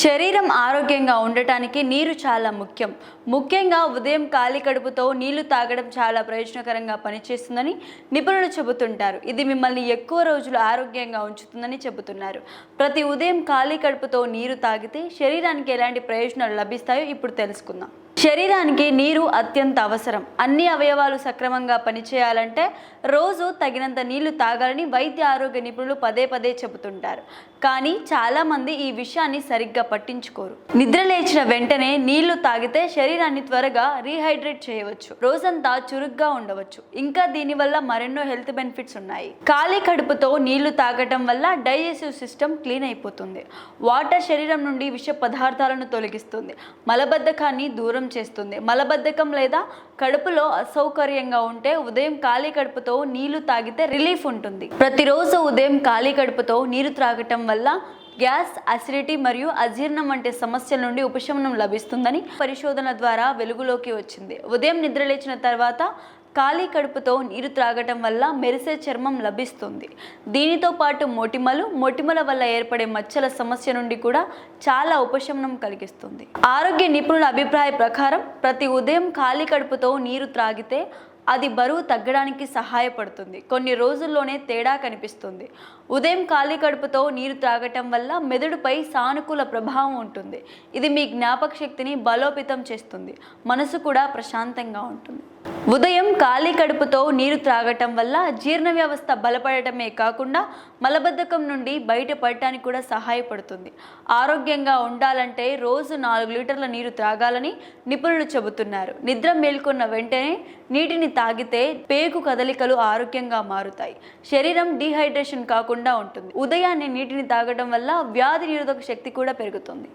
శరీరం ఆరోగ్యంగా ఉండటానికి నీరు చాలా ముఖ్యం. ముఖ్యంగా ఉదయం ఖాళీ కడుపుతో నీళ్లు తాగడం చాలా ప్రయోజనకరంగా పనిచేస్తుందని నిపుణులు చెబుతుంటారు. ఇది మిమ్మల్ని ఎక్కువ రోజులు ఆరోగ్యంగా ఉంచుతుందని చెబుతున్నారు. ప్రతి ఉదయం ఖాళీ కడుపుతో నీరు తాగితే శరీరానికి ఎలాంటి ప్రయోజనాలు లభిస్తాయో ఇప్పుడు తెలుసుకుందాం. శరీరానికి నీరు అత్యంత అవసరం. అన్ని అవయవాలు సక్రమంగా పనిచేయాలంటే రోజు తగినంత నీళ్లు తాగాలని వైద్య ఆరోగ్య నిపుణులు పదే పదే చెబుతుంటారు. కానీ చాలామంది ఈ విషయాన్ని సరిగ్గా పట్టించుకోరు. నిద్ర లేచిన వెంటనే నీళ్లు తాగితే శరీరాన్ని త్వరగా రీహైడ్రేట్ చేయవచ్చు, రోజంతా చురుగ్గా ఉండవచ్చు. ఇంకా దీనివల్ల మరెన్నో హెల్త్ బెనిఫిట్స్ ఉన్నాయి. ఖాళీ కడుపుతో నీళ్లు తాగటం వల్ల డైజెస్టివ్ సిస్టమ్ క్లీన్ అయిపోతుంది. వాటర్ శరీరం నుండి విష పదార్థాలను తొలగిస్తుంది, మలబద్ధకాన్ని దూరం చేస్తుంది. మలబద్ధకం లేదా కడుపులో అసౌకర్యంగా ఉంటే ఉదయం ఖాళీ కడుపుతో నీళ్లు తాగితే రిలీఫ్ ఉంటుంది. ప్రతిరోజు ఉదయం ఖాళీ కడుపుతో నీరు త్రాగటం వల్ల గ్యాస్, అసిడిటీ మరియు అజీర్ణం వంటి సమస్యల నుండి ఉపశమనం లభిస్తుందని పరిశోధన ద్వారా వెలుగులోకి వచ్చింది. ఉదయం నిద్రలేచిన తర్వాత ఖాళీ కడుపుతో నీరు త్రాగటం వల్ల మెరిసే చర్మం లభిస్తుంది. దీనితో పాటు మొటిమల వల్ల ఏర్పడే మచ్చల సమస్య నుండి కూడా చాలా ఉపశమనం కలిగిస్తుంది. ఆరోగ్య నిపుణుల అభిప్రాయం ప్రకారం ప్రతి ఉదయం ఖాళీ కడుపుతో నీరు త్రాగితే అది బరువు తగ్గడానికి సహాయపడుతుంది. కొన్ని రోజుల్లోనే తేడా కనిపిస్తుంది. ఉదయం ఖాళీ కడుపుతో నీరు త్రాగటం వల్ల మెదడుపై సానుకూల ప్రభావం ఉంటుంది. ఇది మీ జ్ఞాపక శక్తిని బలోపేతం చేస్తుంది, మనసు కూడా ప్రశాంతంగా ఉంటుంది. ఉదయం ఖాళీ కడుపుతో నీరు త్రాగటం వల్ల జీర్ణ వ్యవస్థ బలపడటమే కాకుండా మలబద్ధకం నుండి బయటపడటానికి కూడా సహాయపడుతుంది. ఆరోగ్యంగా ఉండాలంటే రోజు 4 లీటర్ల నీరు త్రాగాలని నిపుణులు చెబుతున్నారు. నిద్ర మేల్కొన్న వెంటనే నీటిని తాగితే పేగు కదలికలు ఆరోగ్యంగా మారుతాయి, శరీరం డీహైడ్రేషన్ కాకుండా ఉంటుంది. ఉదయాన్నే నీటిని తాగడం వల్ల వ్యాధి నిరోధక శక్తి కూడా పెరుగుతుంది.